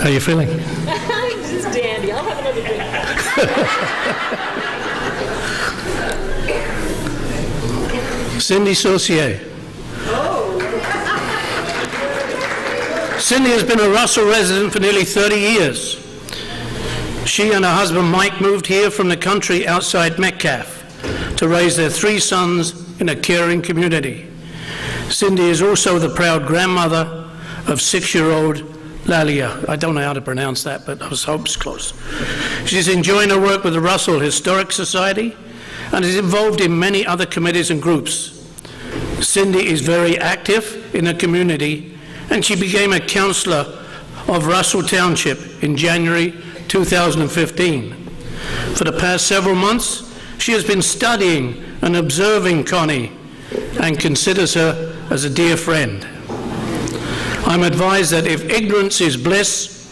How are you feeling? This is dandy. I'll have another drink. Cindy Saucier. Cindy has been a Russell resident for nearly 30 years. She and her husband Mike moved here from the country outside Metcalfe to raise their 3 sons in a caring community. Cindy is also the proud grandmother of 6-year-old Lalia. I don't know how to pronounce that, but I hope it's close. She's enjoying her work with the Russell Historic Society and is involved in many other committees and groups. Cindy is very active in her community, and she became a councillor of Russell Township in January 2015. For the past several months, she has been studying and observing Connie and considers her as a dear friend. I'm advised that if ignorance is bliss,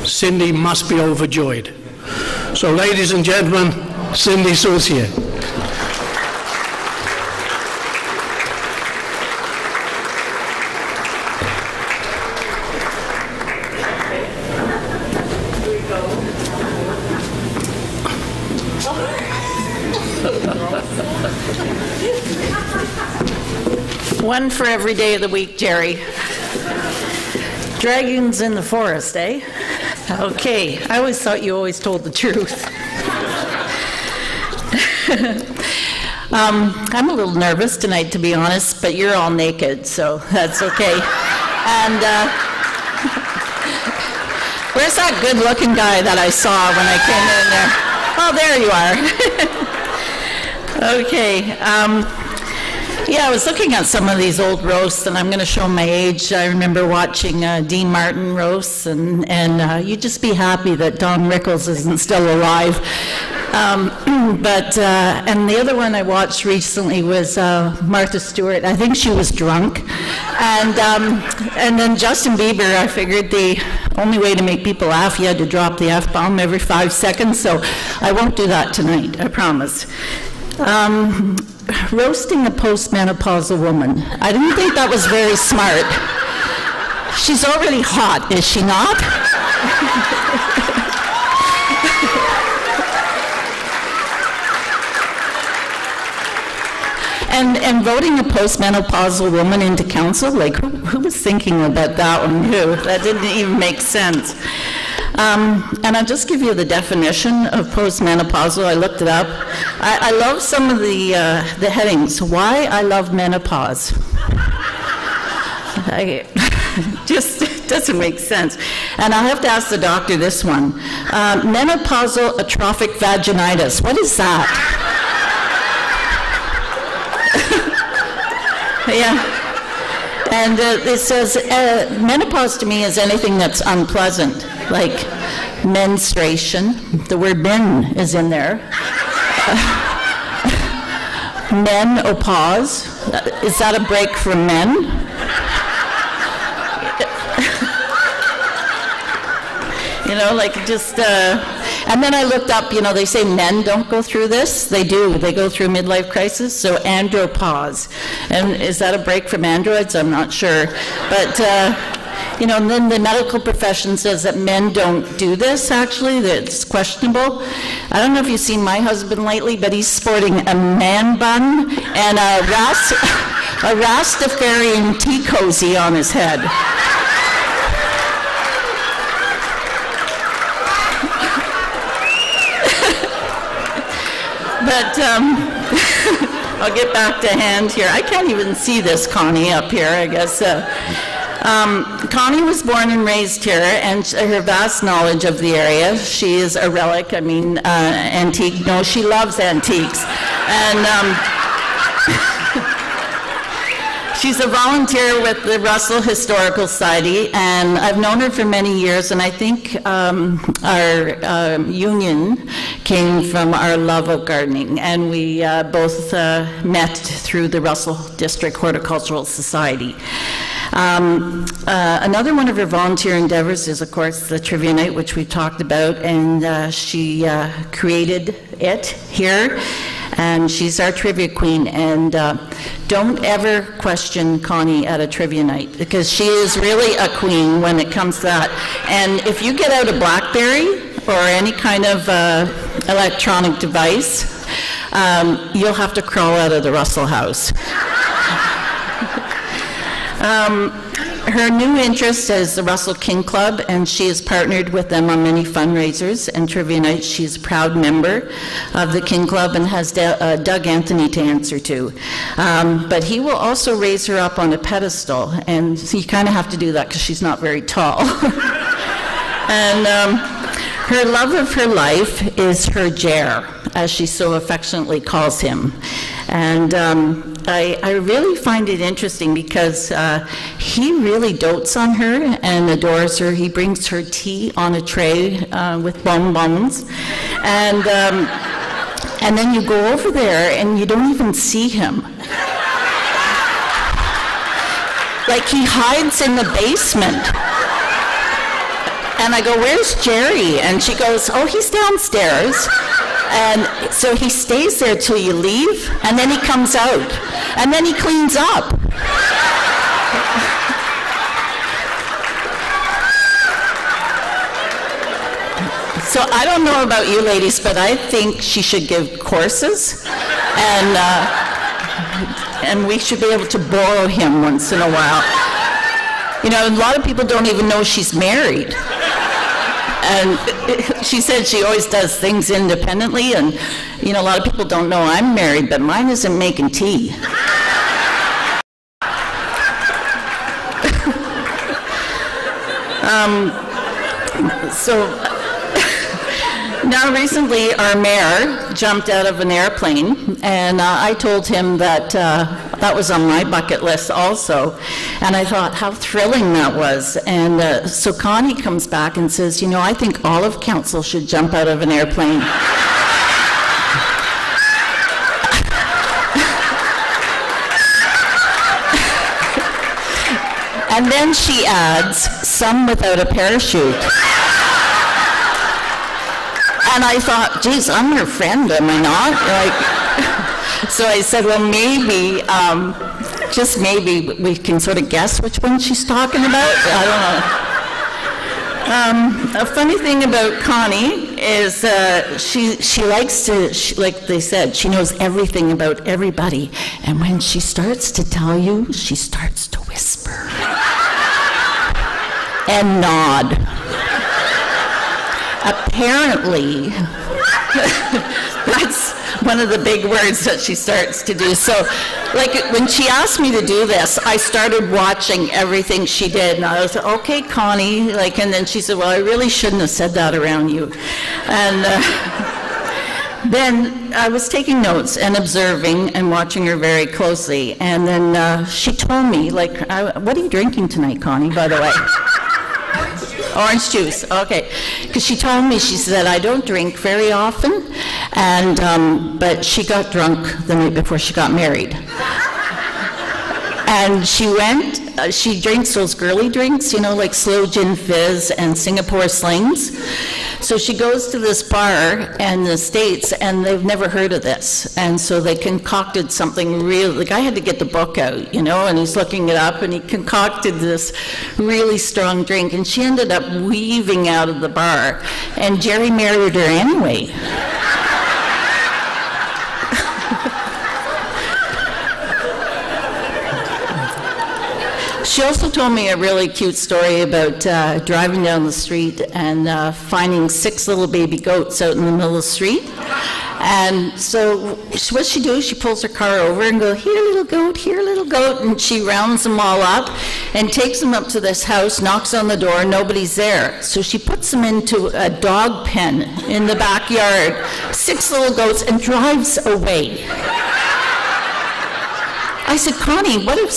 Cindy must be overjoyed. So, ladies and gentlemen, Cindy Saucier. One for every day of the week, Jerry. Dragons in the forest, eh? Okay, I always thought you always told the truth. I'm a little nervous tonight, to be honest, but you're all naked, so that's okay. And where's that good-looking guy that I saw when I came in there? Oh, there you are. Okay. Yeah, I was looking at some of these old roasts, and I'm going to show my age. I remember watching Dean Martin roasts, and you'd just be happy that Don Rickles isn't still alive. And the other one I watched recently was Martha Stewart. I think she was drunk. And then Justin Bieber, I figured the only way to make people laugh, you had to drop the F-bomb every 5 seconds, so I won't do that tonight, I promise. Roasting a postmenopausal woman. I didn't think that was very smart. She's already hot, is she not? And voting a postmenopausal woman into council, like who was thinking about that one? Who? That didn't even make sense. And I'll just give you the definition of postmenopausal. I looked it up. I love some of the headings. Why I love menopause. Just doesn't make sense. And I'll have to ask the doctor this one. Menopausal atrophic vaginitis. What is that? Yeah. And it says, menopause to me is anything that's unpleasant, like menstruation. The word men is in there. Menopause. Is that a break from men? You know, like just, and then I looked up, you know, they say men don't go through this. They do. They go through midlife crisis. So andropause. And is that a break from androids? I'm not sure. But, you know, and then the medical profession says that men don't do this, actually, that it's questionable. I don't know if you've seen my husband lately, but he's sporting a man bun and a Rastafarian tea cozy on his head. But I'll get back to hand here. I can't even see this Connie up here, I guess. Connie was born and raised here, and her vast knowledge of the area. She is a relic, I mean, antique. No, she loves antiques. And she's a volunteer with the Russell Historical Society, and I've known her for many years, and I think our union came from our love of gardening, and we both met through the Russell District Horticultural Society. Another one of her volunteer endeavors is, of course, the Trivia Night, which we talked about, and she created it here. and she's our trivia queen. And don't ever question Connie at a trivia night, because she is really a queen when it comes to that. And if you get out a BlackBerry or any kind of electronic device, you'll have to crawl out of the Russell House. Her new interest is the Russell King Club, and she has partnered with them on many fundraisers and trivia nights. She's a proud member of the King Club and has Doug Anthony to answer to. But he will also raise her up on a pedestal, and so you kind of have to do that because she's not very tall. And her love of her life is her Jer, as she so affectionately calls him. And I really find it interesting because he really dotes on her and adores her. He brings her tea on a tray with bonbons. And then you go over there and you don't even see him. Like, he hides in the basement. And I go, "Where's Jerry?" And she goes, "Oh, he's downstairs." And so he stays there till you leave, and then he comes out, and then he cleans up. So I don't know about you ladies, but I think she should give courses, and we should be able to borrow him once in a while. You know, a lot of people don't even know she's married. And she said she always does things independently, and, you know, a lot of people don't know I'm married, but mine isn't making tea. Now recently our mayor jumped out of an airplane, and I told him that that was on my bucket list also, and I thought how thrilling that was. And so Connie comes back and says, "You know, I think all of council should jump out of an airplane." And then she adds, "Some without a parachute." And I thought, geez, I'm her friend, am I not? Like, so I said, well, maybe, just maybe we can sort of guess which one she's talking about. I don't know. A funny thing about Connie is she likes to, like they said, she knows everything about everybody. And when she starts to tell you, she starts to whisper and nod. Apparently, that's one of the big words that she starts to do. So, like, when she asked me to do this, I started watching everything she did, and I was like, okay, Connie, like, and then she said, well, I really shouldn't have said that around you. And then I was taking notes and observing and watching her very closely, and then she told me, like, what are you drinking tonight, Connie, by the way? Orange juice, okay. Because she told me, she said, I don't drink very often, and but she got drunk the night before she got married. And she went, she drinks those girly drinks, you know, like slow gin fizz and Singapore slings. So she goes to this bar in the States, and they've never heard of this. And so they concocted something real. The guy had to get the book out, you know, and he's looking it up, and he concocted this really strong drink. And she ended up weaving out of the bar. And Jerry married her anyway. She also told me a really cute story about driving down the street and finding 6 little baby goats out in the middle of the street. And so what she does, she pulls her car over and goes, here little goat, and she rounds them all up and takes them up to this house, knocks on the door, nobody's there. So she puts them into a dog pen in the backyard, 6 little goats, and drives away. I said, Connie, what if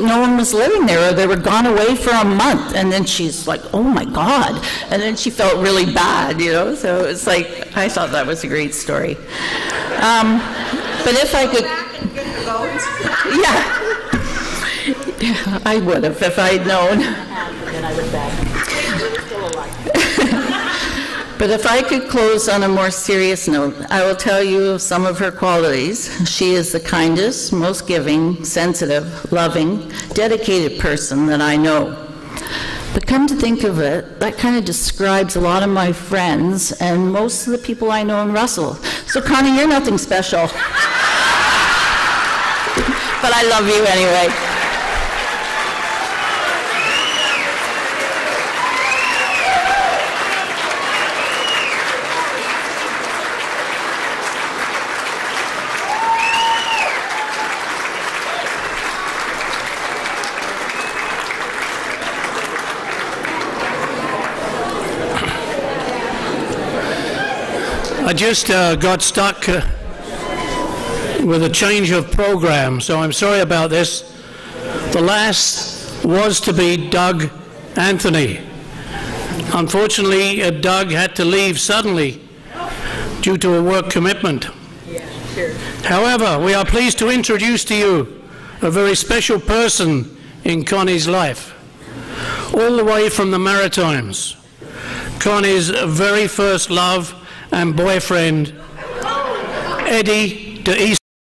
no one was living there, or they were gone away for a month? And then she's like, oh my God. And then she felt really bad, you know? So it's like, I thought that was a great story. But if I could, yeah, I would have if I'd known. But if I could close on a more serious note, I will tell you of some of her qualities. She is the kindest, most giving, sensitive, loving, dedicated person that I know. But come to think of it, that kind of describes a lot of my friends and most of the people I know in Russell. So Connie, you're nothing special. But I love you anyway. I just got stuck with a change of program, so I'm sorry about this. The last was to be Doug Anthony. Unfortunately, Doug had to leave suddenly due to a work commitment. However, we are pleased to introduce to you a very special person in Connie's life, all the way from the Maritimes. Connie's very first love and boyfriend, Eddie de East.